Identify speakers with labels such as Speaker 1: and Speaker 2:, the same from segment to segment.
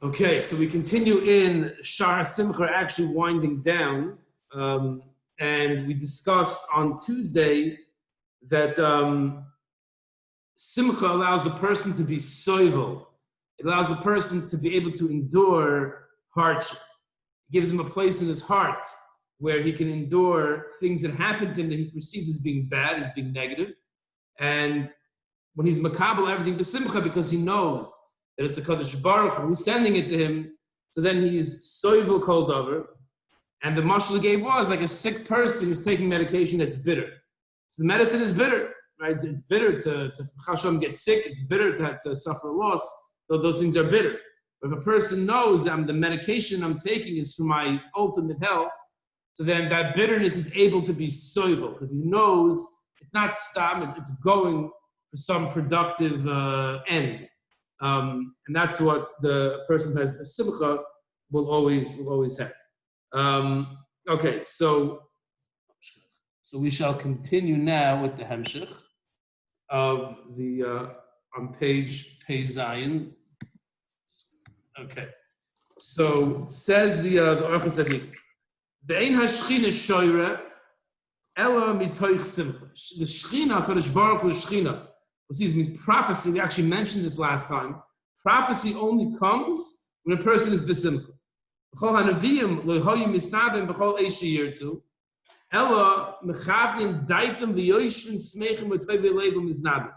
Speaker 1: Okay, so we continue in Shaar Hasimcha, actually winding down, and we discussed on Tuesday that Simcha allows a person to be soivel. It allows a person to be able to endure hardship. It gives him a place in his heart where he can endure things that happen to him that he perceives as being bad, as being negative. And when he's makabel everything b'simcha, because he knows that it's a Kadosh Baruch Hu who's sending it to him, so then he is soivel kol davar. And the mashal he gave was like a sick person who's taking medication that's bitter. So the medicine is bitter, right? It's bitter to Hashem get sick. It's bitter to suffer a loss. Those things are bitter. But if a person knows that the medication I'm taking is for my ultimate health, so then that bitterness is able to be soivel, because he knows it's not stop, it's going for some productive end. And that's what the person who has a simcha will always have. Okay, so we shall continue now with the hemshich of the on page Zayin. Okay, so says the Orchos Tzadikim, the ein hashchina shoyre ela mitoich simcha. The Shechina, Kadosh Baruch Hu Shechina. This means prophecy. We actually mentioned this last time. Prophecy only comes when a person is besimcha. B'chol hanaviyim lo'hoyu misnabim b'chol eishi yirtzu. Ela mechavnim daitem v'yoishvin smeichim v'toy v'leivim misnabim.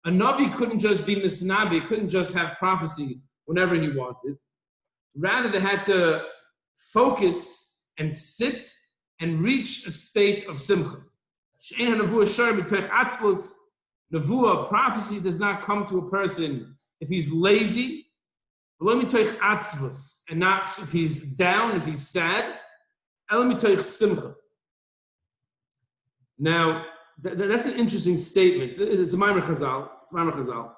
Speaker 1: A Navi couldn't just be misnabi, couldn't just have prophecy whenever he wanted. Rather, they had to focus and sit and reach a state of simcha. She'ein ha'nevuah shar b'toich atzlus. Nevuah, prophecy, does not come to a person if he's lazy, and not if he's down, if he's sad. Now, that's an interesting statement. It's a Maimer Chazal.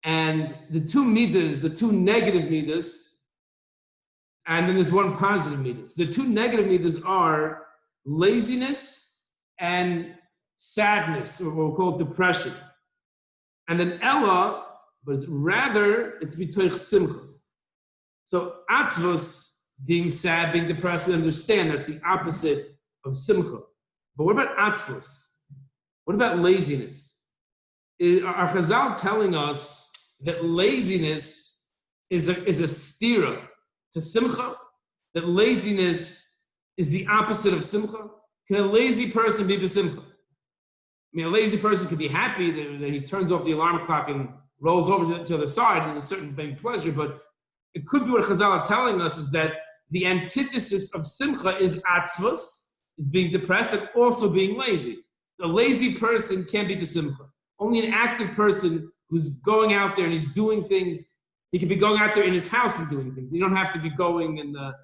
Speaker 1: And the two midas, the two negative midas, and then there's one positive midas. The two negative midas are laziness and sadness, or we'll call it depression. And then Ella, but it's bitoich simcha. So atzvos, being sad, being depressed, we understand that's the opposite of simcha. But what about atzvos? What about laziness? Are Chazal telling us that laziness is a stira to simcha? That laziness is the opposite of simcha? Can a lazy person be besimcha? I mean, a lazy person could be happy that he turns off the alarm clock and rolls over to the other side. There's a certain pleasure, but it could be what Chazal are telling us is that the antithesis of simcha is atzvos, is being depressed, and also being lazy. A lazy person can't be besimcha. Only an active person who's going out there and he's doing things, he can be going out there in his house and doing things. You don't have to be going in the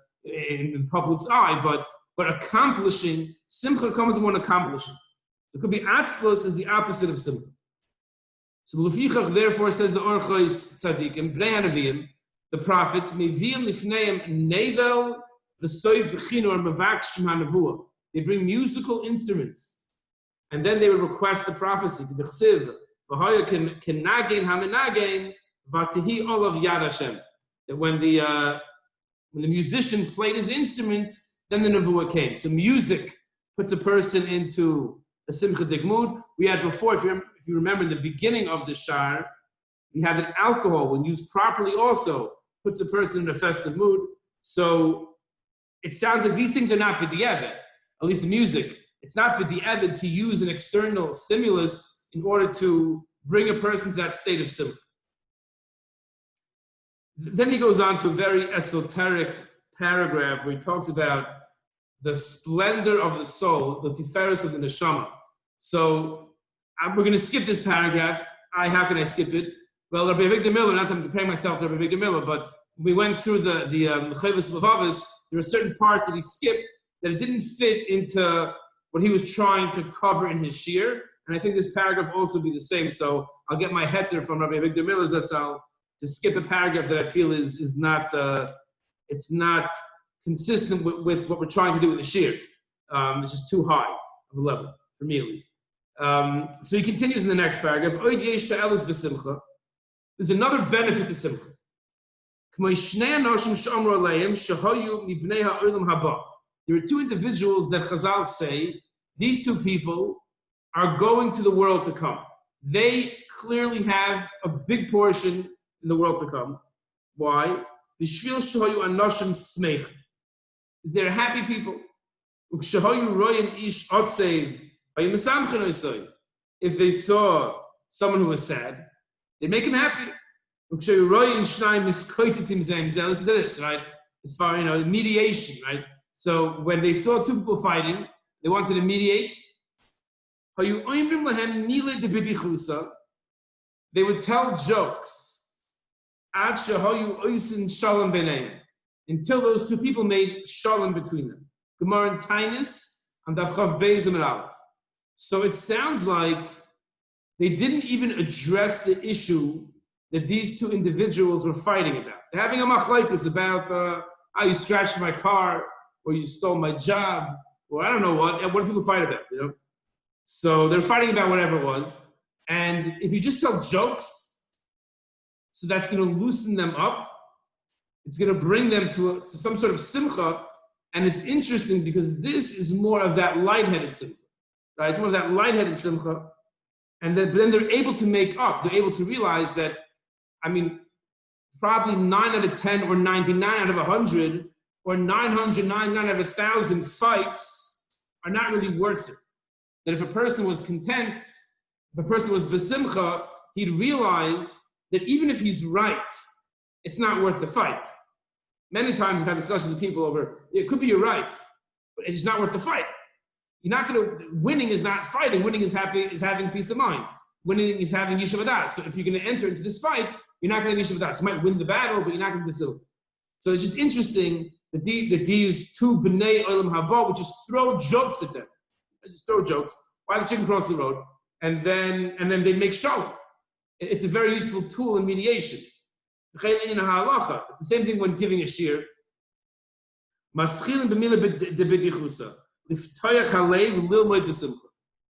Speaker 1: public's eye, but accomplishing, simcha comes when one accomplishes. So it could be atzlos is the opposite of simcha. So Lefichach, therefore, says the Orchos Tzadikim, Bnei Hanavim, the prophets, Meviim Lifneim Nevel V'Soif V'Chinor Mevakshim HaNevuah. They bring musical instruments, and then they would request the prophecy. That when the musician played his instrument, then the nevuah came. So music puts a person into a simchadik mood. We had before, if you remember, in the beginning of the Shaar, we had that alcohol, when used properly, also puts a person in a festive mood. So it sounds like these things are not b'di'evet, at least the music. It's not b'di'evet to use an external stimulus in order to bring a person to that state of simcha. Then he goes on to a very esoteric paragraph where he talks about the splendor of the soul, the tiferes of the neshama. So we're going to skip this paragraph. How can I skip it? Well, Rabbi Victor Miller, not to compare myself to Rabbi Victor Miller, but we went through the Mechavis Levavis. There were certain parts that he skipped that it didn't fit into what he was trying to cover in his shiur. And I think this paragraph will also be the same. So I'll get my heter from Rabbi Victor Miller Zatzal to skip a paragraph that I feel is not, it's not consistent with what we're trying to do in the shiur. It's just too high of a level, for me at least. So he continues in the next paragraph. There's another benefit to simcha. There were two individuals that Chazal say, these two people are going to the world to come. They clearly have a big portion in the world to come. Why? Because they're happy people. If they saw someone who was sad, they'd make him happy. Listen to this, right? As far, mediation, right? So when they saw two people fighting, they wanted to mediate. They would tell jokes until those two people made shalom between them. Gemara and Tainus and Dafchav Beis and Aleph. So it sounds like they didn't even address the issue that these two individuals were fighting about. They're having a machlokes about, you scratched my car, or you stole my job, or I don't know what do people fight about, So they're fighting about whatever it was. And if you just tell jokes, so that's going to loosen them up. It's going to bring them to some sort of simcha. And it's interesting because this is more of that lightheaded simcha. Right? It's more of that lightheaded simcha. And then they're able to make up. They're able to realize that, probably 9 out of 10 or 99 out of 100 or 999 out of 1,000 fights are not really worth it. That if a person was content, if a person was besimcha, he'd realize that even if he's right, it's not worth the fight. Many times I've had discussions with people over, it could be you're right, but it's not worth the fight. Winning is not fighting, winning is having peace of mind. Winning is having yishuv adat. So if you're going to enter into this fight, you're not going to have yishuv adat. You might win the battle, but you're not going to be silver. So it's just interesting that these two b'nei olam haba would just throw jokes at them. They just throw jokes. Why the chicken cross the road? And then they make shalom. It's a very useful tool in mediation. It's the same thing when giving a shear.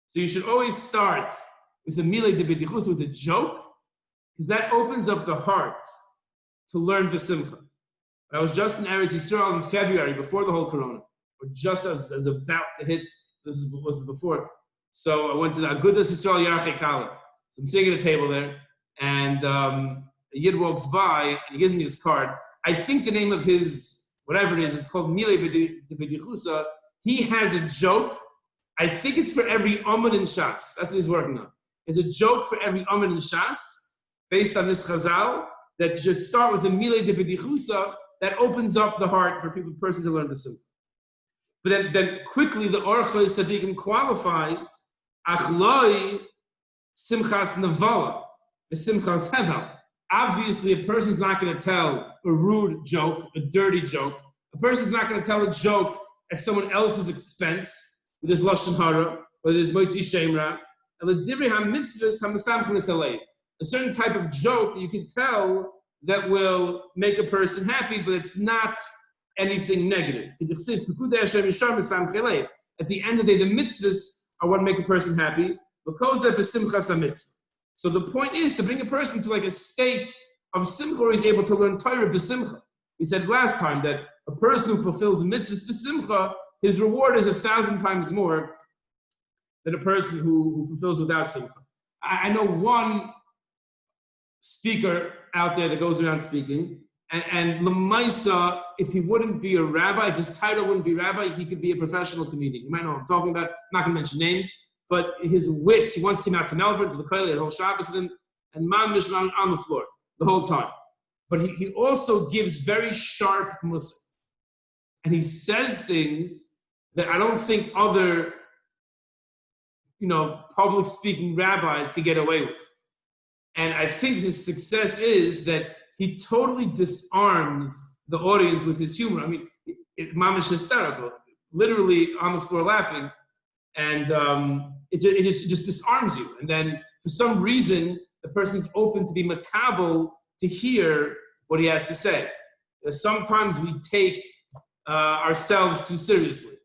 Speaker 1: So you should always start with a milei de b'tichusa, with a joke, because that opens up the heart to learn b'simcha. I was just in Eretz Yisrael in February, before the whole corona, or just as about to hit, this was before. So I went to the Agudas Yisrael Yarchei Kala. So I'm sitting at a table there, and a Yid walks by, and he gives me his card. I think the name of his, whatever it is, it's called Milei de B'tichusa. He has a joke. I think it's for every Amud in Shas. That's what he's working on. It's a joke for every Amud in Shas, based on this Chazal, that you should start with a Milei de B'tichusa that opens up the heart for the person to learn the simcha. But then quickly the Orchos Tzadikim qualifies Achloi Simchas Nevala, the Simchas Hevel. Obviously, a person's not going to tell a rude joke, a dirty joke. A person's not going to tell a joke at someone else's expense, with his Lashon Hara, or his Moitzi Shemra. A certain type of joke that you can tell that will make a person happy, but it's not anything negative. At the end of the day, the mitzvahs are what make a person happy. So the point is to bring a person to like a state of simcha where he's able to learn Torah b'simcha. We said last time that a person who fulfills the mitzvahs b'simcha, his reward is 1,000 times more than a person who fulfills without simcha. I know one speaker out there that goes around speaking, and Lamaisa, if he wouldn't be a rabbi, if his title wouldn't be rabbi, he could be a professional comedian. You might know what I'm talking about. I'm not going to mention names, but his wit, he once came out to Melbourne, to the Koilei, at whole Shabbos, and mishman on the floor the whole time. But he also gives very sharp musar. And he says things that I don't think other, public speaking rabbis could get away with. And I think his success is that he totally disarms the audience with his humor. I mean, mamish hysterical, literally on the floor laughing. And it just disarms you. And then for some reason, the person is open to be makabel to hear what he has to say. Sometimes we take ourselves too seriously,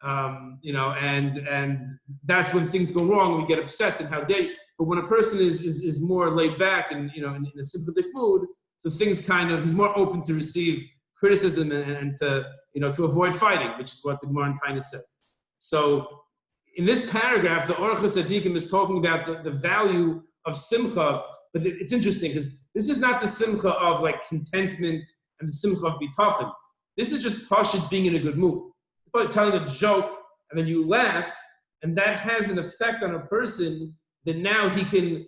Speaker 1: and that's when things go wrong and we get upset and how dare you. But when a person is more laid back and in a sympathetic mood, So things he's more open to receive criticism and to, to avoid fighting, which is what the Gemara in Taanis says. So in this paragraph, the Orchos Tzadikim is talking about the value of Simcha, but it's interesting because this is not the Simcha of like contentment and the Simcha of bitachon. This is just Pashut being in a good mood. It's about telling a joke and then you laugh, and that has an effect on a person that now he can,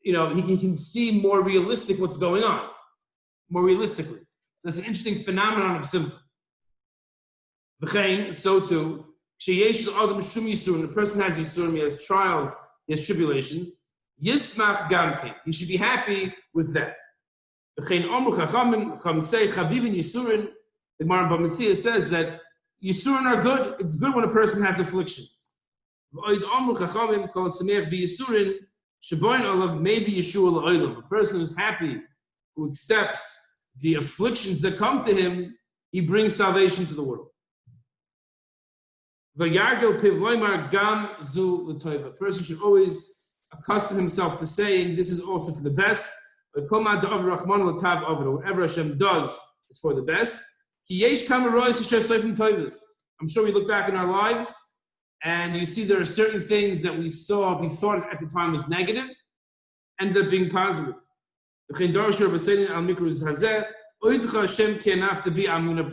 Speaker 1: he can see more realistic what's going on, more realistically. That's an interesting phenomenon of Simcha. So too, when the person has yisurim, he has trials, he has tribulations, yismach gamkein, he should be happy with that. The Gemara in Bamitzia says that yisurim are good. It's good when a person has afflictions. A person who's happy, who accepts the afflictions that come to him, he brings salvation to the world. A person should always accustom himself to saying, this is also for the best. Whatever Hashem does is for the best. I'm sure we look back in our lives and you see there are certain things that we thought at the time was negative, ended up being positive. I'm going to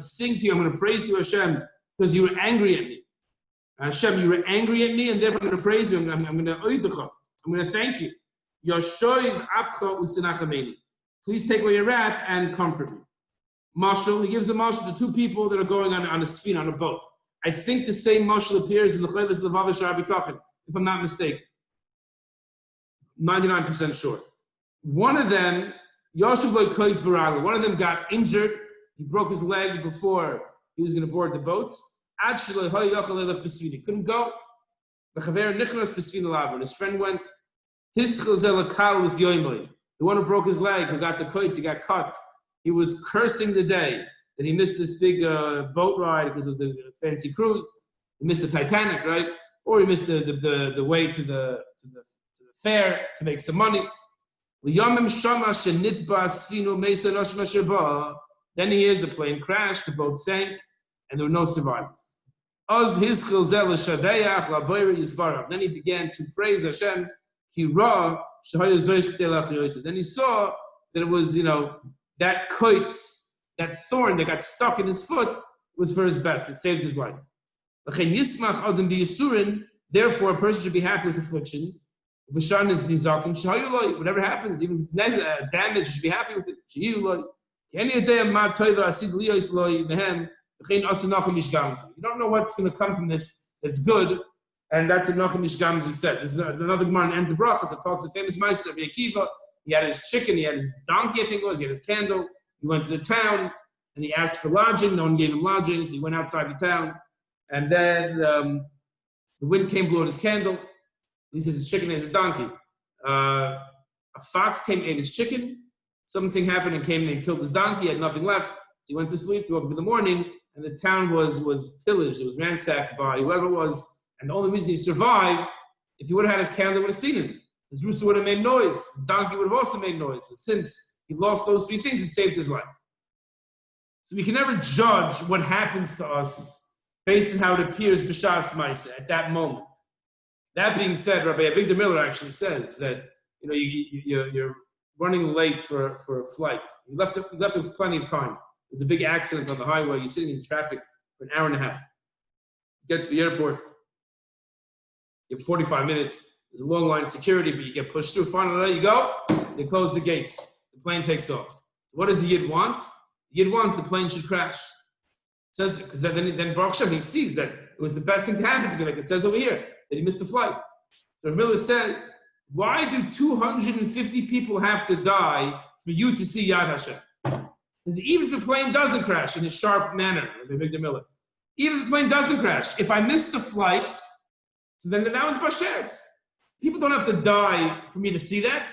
Speaker 1: sing to you, I'm going to praise to you, Hashem, because you were angry at me. Hashem, you were angry at me, and therefore I'm going to praise you. I'm going to thank you. Please take away your wrath and comfort me. Mashal, he gives a mashal to two people that are going on a spin, on a boat. I think the same mashal appears in the Chayvus Levav Shaar B'Tachin, if I'm not mistaken. 99% sure. One of them, one of them got injured. He broke his leg before he was going to board the boat. He couldn't go. And his friend went. The one who broke his leg, who got the koitz, he got cut. He was cursing the day that he missed this big boat ride because it was a fancy cruise. He missed the Titanic, right? Or he missed the way to the fair to make some money. Then he hears the plane crash, the boat sank, and there were no survivors. Then he began to praise Hashem. Then he saw that it was, that koitz, that thorn that got stuck in his foot was for his best. It saved his life. Therefore, a person should be happy with afflictions. Whatever happens, even if it's damage, you should be happy with it. You don't know what's going to come from this that's good, and that's what Nachum Ish Gamzu said. There's another Gemara in Enter Brachos that talks a famous meister, Rabbi Akiva. He had his chicken, he had his donkey, I think it was, he had his candle. He went to the town, and he asked for lodging. No one gave him lodging, so he went outside the town. And then the wind came, blew out his candle. He says his chicken is his donkey. A fox came, ate his chicken. Something happened and came and killed his donkey. He had nothing left. So he went to sleep. He woke up in the morning, and the town was pillaged. It was ransacked by whoever it was. And the only reason he survived, if he would have had his candle, would have seen him. His rooster would have made noise. His donkey would have also made noise. And since he lost those three things, it saved his life. So we can never judge what happens to us based on how it appears b'shas ma'aseh at that moment. That being said, Rabbi Avigdor Miller actually says that you're running late for a flight. You left with plenty of time. There's a big accident on the highway. You're sitting in traffic for an hour and a half. You get to the airport. You have 45 minutes. There's a long line of security, but you get pushed through. Finally, there you go. They close the gates. The plane takes off. So what does the Yid want? The Yid wants the plane should crash. It says, because then Baruch Hashem, he sees that it was the best thing to happen to me, like it says over here, that he missed the flight. So Miller says, why do 250 people have to die for you to see Yad Hashem? Because even if the plane doesn't crash in a sharp manner, Rabbi Miller, even if the plane doesn't crash, if I miss the flight, so then that was Bashet. People don't have to die for me to see that.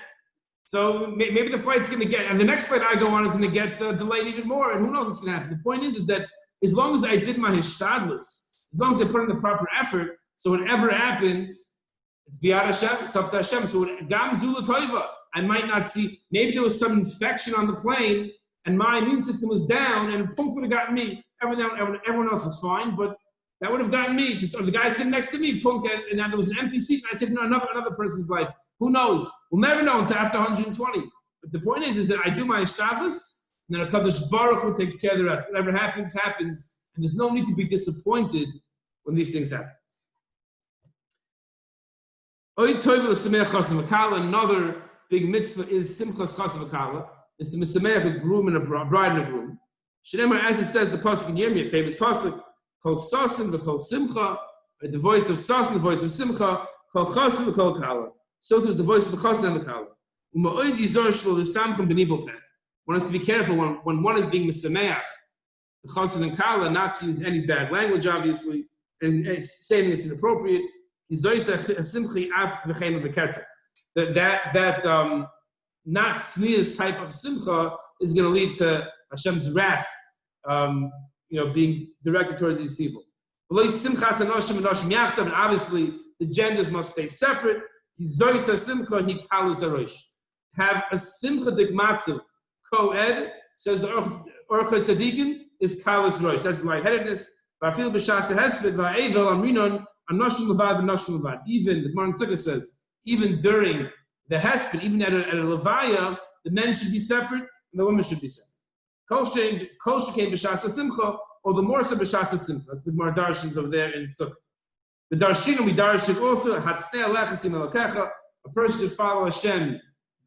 Speaker 1: So maybe the flight's going to get, and the next flight I go on is going to get delayed even more, and who knows what's going to happen. The point is that as long as I did my hishtadlus, as long as I put in the proper effort, so whatever happens, it's biyad Hashem, it's up to Hashem. So Gam Zula Toiva, I might not see, maybe there was some infection on the plane and my immune system was down and a punk would have gotten me. Everyone else was fine, but that would have gotten me. If the guy sitting next to me, punk, and there was an empty seat, and I said, no, another person's life. Who knows? We'll never know until after 120. But the point is that I do my ishtadlus, and then HaKadosh Baruch Hu takes care of the rest. Whatever happens, happens. And there's no need to be disappointed when these things happen. Another big mitzvah is Simchas Chas V'Kala. It's to misameach a groom and a bride and a groom. Shneimar, as it says, the pasuk in Yirmiyah, a famous pasuk, Kol Sasin v'Kol Simcha, the voice of Sasin, the voice of Simcha, Kol Chasin v'Kol Kala. So too is the voice of the Chasin and the Kala. U'ma'od yizor shlo l'samchim b'nibel pen. One has to be careful when one is being misameach, the Chasin and Kala, not to use any bad language, obviously, and saying it's inappropriate. That not sneers type of simcha is going to lead to Hashem's wrath, being directed towards these people. And obviously, the genders must stay separate. Have a simcha dikmatziv co-ed, says the Orchos Tzadikim, is kalus rosh. That's lightheadedness. Even, the Gemara in Sukkah says, even during the hesped, even at a levaya, the men should be separate and the women should be separate. Kol shekain b'shas simcha, or the more so b'shas simcha. That's the Gemara darshins over there in Sukkah. The darshin, we darshin also, hatztei alechasim elokecha, a person should follow Hashem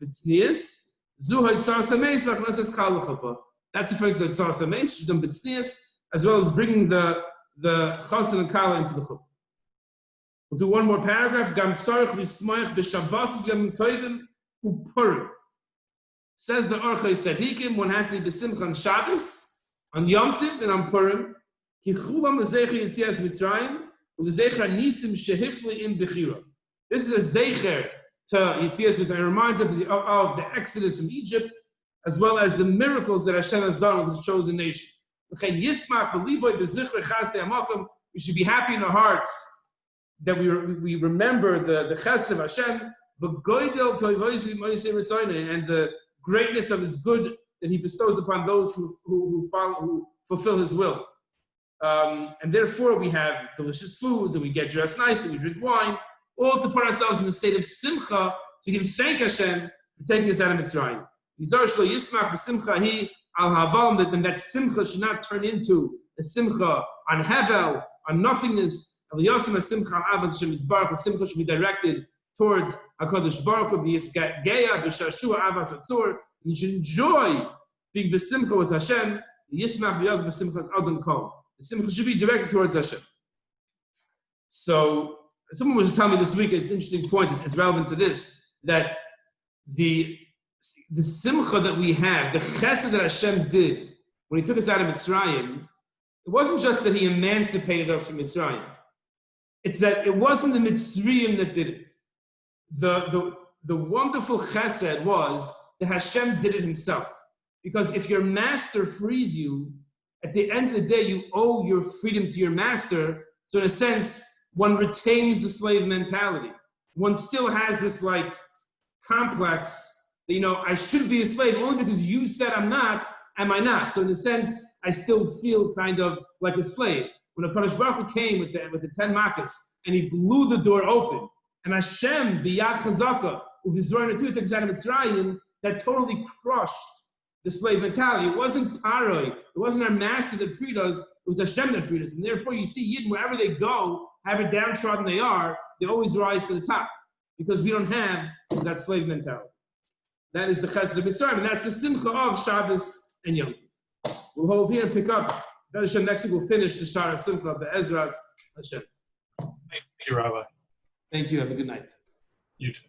Speaker 1: b'tznius. Zuhay tzar sameis, v'achnosis kal l'chapa. That's referring to the tzar sameis, should done b'tznius, as well as bringing the chasen and kala into the chuppah. We'll do one more paragraph. Gam tzarich v'smoich b'shabbos v'yom tovim u'purim. Says the Orchos Tzadikim, one has to be b'simcha on Shabbos, on Yom Tov, and on Purim. Ki chulam l'zecher yitzias Mitzrayim, u'lezecher nisim shehifli im b'chira. This is a zecher to Yitzias Mitzrayim. It reminds of the Exodus from Egypt, as well as the miracles that Hashem has done with His chosen nation. We should be happy in our hearts that we remember the chesed of Hashem, and the greatness of His good that He bestows upon those who fulfill His will. And therefore we have delicious foods, and we get dressed nicely, we drink wine, all to put ourselves in the state of simcha, so we can thank Hashem for taking us out of Mitzrayim. Then that simcha should not turn into a simcha on hevel, on nothingness. Simcha should be directed towards HaKadosh Baruch Hu, and you should enjoy being besimcha with Hashem. The simcha should be directed towards Hashem. So, someone was telling me this week, it's an interesting point, it's relevant to this, that the simcha that we have, the chesed that Hashem did when He took us out of Mitzrayim, it wasn't just that He emancipated us from Mitzrayim. It's that it wasn't the Mitzrayim that did it. The wonderful chesed was that Hashem did it Himself. Because if your master frees you, at the end of the day, you owe your freedom to your master. So in a sense, one retains the slave mentality. One still has this complex, I should be a slave only because you said I'm not, am I not? So in a sense, I still feel kind of like a slave. When HaKadosh Baruch Hu came with the 10 makas, and He blew the door open, and Hashem, biyad chazaka, uvizroin atu took us out of Mitzrayim, that totally crushed the slave mentality. It wasn't paroi, it wasn't our master that freed us, it was Hashem that freed us. And therefore you see Yidden, wherever they go, however downtrodden they are, they always rise to the top. Because we don't have that slave mentality. That is the chesed of Mitzrayim, and that's the simcha of Shabbos and Yom Tov. We'll hold here and pick up. Hashem, next week we'll finish the Shaar Hasimcha of the Ezras Hashem.
Speaker 2: Thank you, Rabbi.
Speaker 1: Thank you. Have a good night.
Speaker 2: You too.